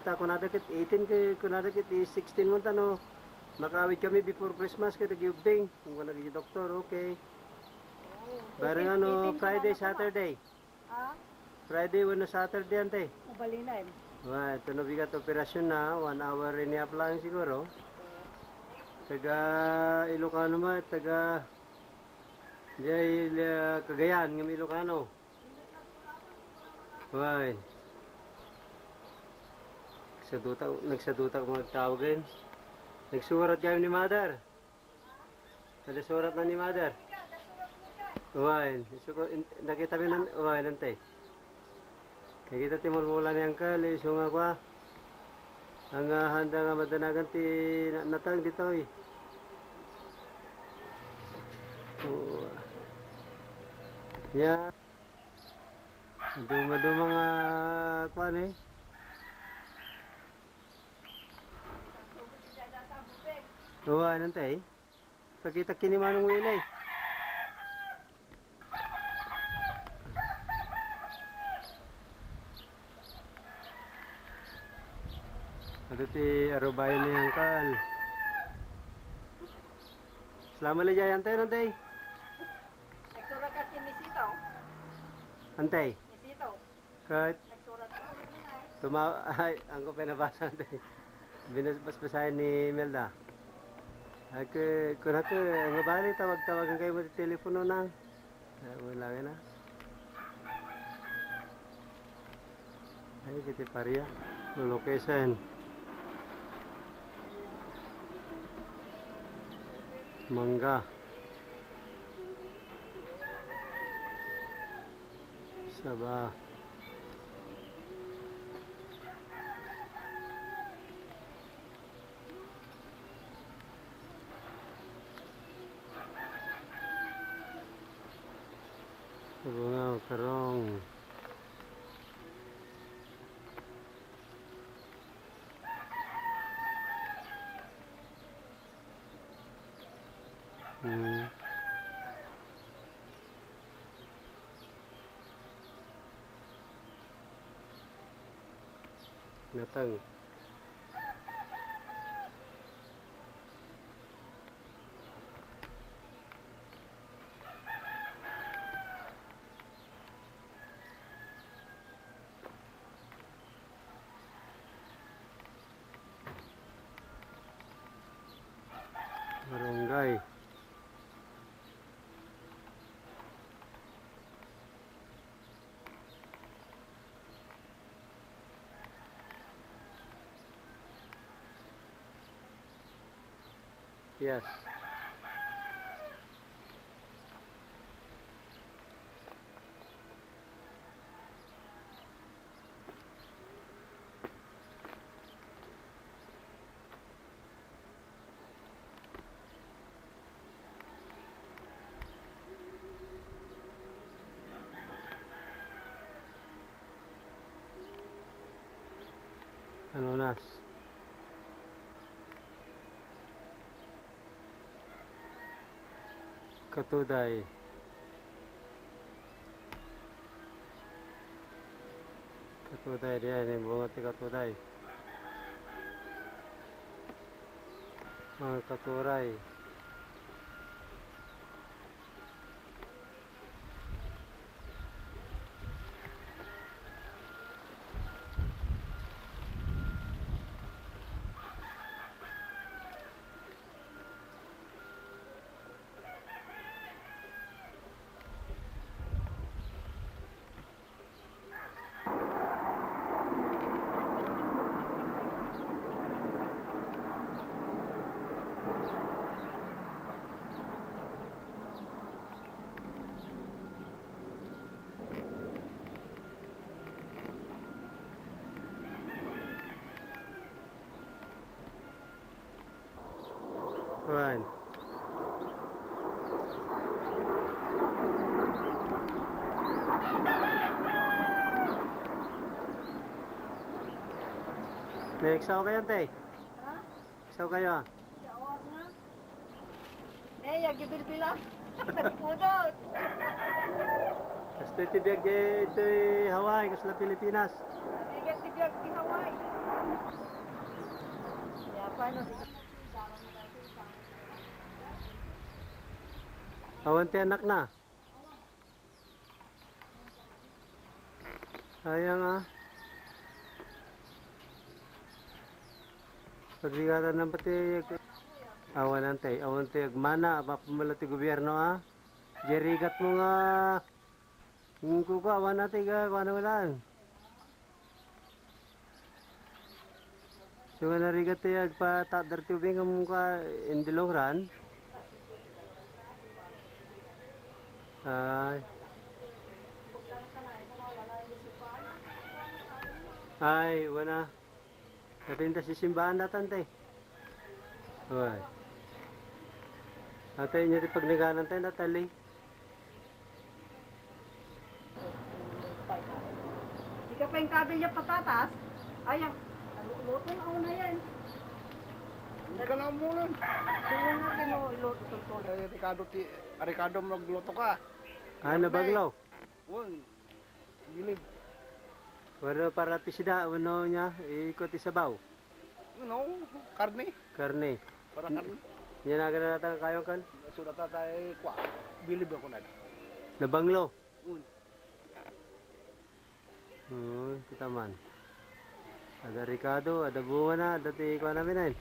ta kunadakit 18 kay kunadakit 16 mo tano. Makawit kami before Christmas kay nag-ubing. Kung wala gi doktor, okay. Bareng ano Friday, Saturday. Ha? Friday wala Saturday ante. Mabalina eh. Wah, ito na bigat operasyon na, 1 hour rin niya lang siguro. Taga Ilocano ma, taga Cagayan, ng Ilocano. Wah, nagsaduta ko magtawagin. Nagsurat kami ni Mother. Ada surat na ni Mother. Wah, nakita kami ng, wah, nantay. Kaya kita timol mula ni Uncle, isunga ko ang handa nga madanagan ti natang dito eh. Ya. Duma-duma nga kuan eh. Uwa nantay. Pakita kini manong wilay. Ito ti arubayan ni Angkal. Selamat lagi antay nantay. Nagsurat ka si Misito. Antay. Misito. Kat Nagsurat ka. ay ang ko pinabasa antay. Binasbasahin ni Melda. Ay kun ako nga bali tawag-tawagan kayo mo ti telepono na. Wala na. Ay kiti paria. Location. Mangga. Sabah. Bunga Karong. Natang. Barangay. Yes. Ano nas? Katuday. Katuday dia ni bunga ti katuday. Katuray. Kuan. Next ako kayo, tay. Ha? Saw kayo. Jawab na. Eh, yung gibilbila. Nagpudot. Gusto iti biyag ito Hawaii, gusto na Pilipinas. Bigat-bigat di Hawaii. ano dito. Awanti anak na. Sayang ah. Pagbigatan ng pati awan tay agmana mapamala ti gobyerno ah. Jerigat mo nga yung kuko awan natin ka kuano lang. So nga narigat ti agpa tadar ti ubing ang ka in the long run. Ay, wala. Napinta si simbahan natin tay. Hoy. Atay niya pag naganan tayo natali. Di ka pa yung kabil niya patatas. Ayan. Luto na ako na yan. Hindi ka lang muna. Kung natin mo iluto ito. Ricardo mo nagluto ka. Ah, nabaglaw. Uy, gilid. Wala para tisda, ano niya, ikot isabaw. Karne. Karne. Para karne. Yan na gana natin kayong kan. Sudah tatay kwa. Bilib ako na. Nabanglo. Uy. Kita man. Ada Ricardo, ada bunga na, ada ti ko namin ay.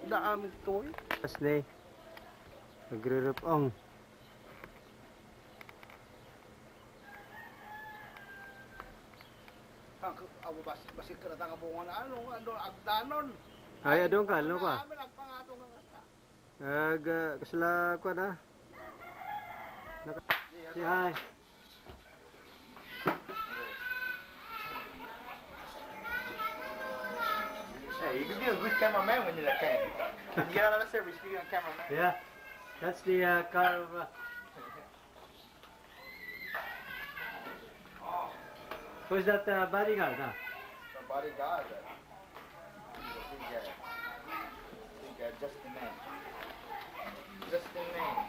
Daan ito eh. Pas ni. Nagre-repong. Ako basik ka na tanga bunga na ano, agdanon. Ay, adong ka, ano ka? Amin, agpangatong ang kasta. Kasala ko na. Si ay. Hey, you could be a good cameraman when you're that kind. You get out of the service, you be a cameraman. Yeah. That's the car of who's that bodyguard? Huh? The bodyguard. I think just the man. Just the man.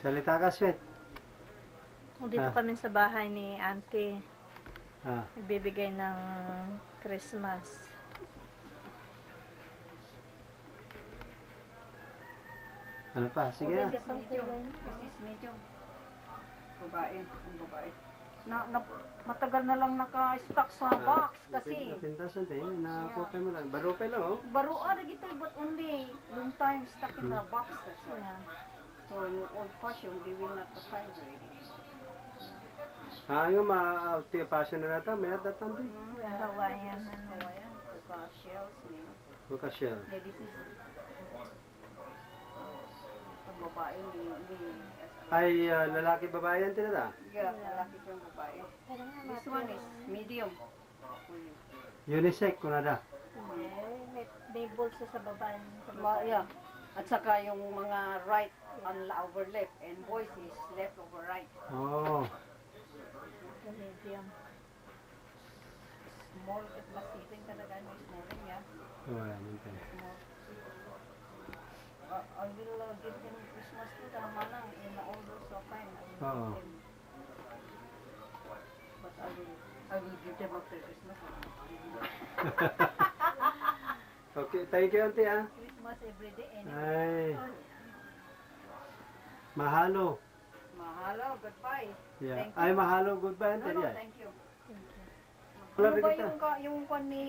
Salita ka, Sweet. Dito kami sa bahay ni Auntie. Ah. Nagbibigay ng Christmas. Ano pa? Sige na. Medium. Babae. Ang babae. Matagal na lang naka-stock sa box kasi. Napintasan tayo. Nakopay mo lang. Baropay lang, oh. Baruan na gito, but only long time stuck in the box. That's why. So, in old fashion, they will not find already. Yung passion na natin. May datang din. Hawaiian. Hawaiian, shells, Bukasya. yeah, this is pag babae, Ay, lalaki babae yan tinata. yeah, lalaki ko yung babae. This one is medium. Unisex ko na da. May bulsa sa baba. Yeah. At saka yung mga right on over left and boys is left over right. Oh. Medium. Small at masipin talaga yung small rin, yeah. Oh, yan tayo. Small. I will give them Christmas to the manang in the older so fine. I will Oo. give them. But I will give them after Christmas. Okay, thank you, auntie, ah. Christmas every day anyway. Ay. Mahalo. Mahalo, goodbye. Yeah. Thank you. Ay, mahalo. Goodbye, No, auntie. no, Yeah. thank you. Wala Ano ba kita. yung kwan ni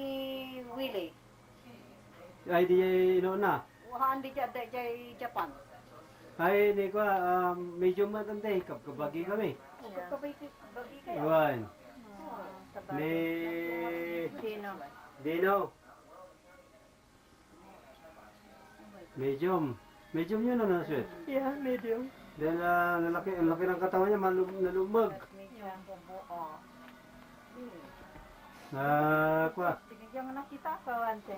Willie? Ay, di ino na. Wahan di dyan Japan. Ay, di ko, medyo matanda. Kabagi kami. Bagi kayo. Iwan. Sa Ni... Sino? Dino. Medium. Medium yun, ano, Sweet? Yeah, medium. Dahil ang laki ng katawan niya, nalumag. Medyo buo. Kuha. Tinigyan mo na kita. Kawante.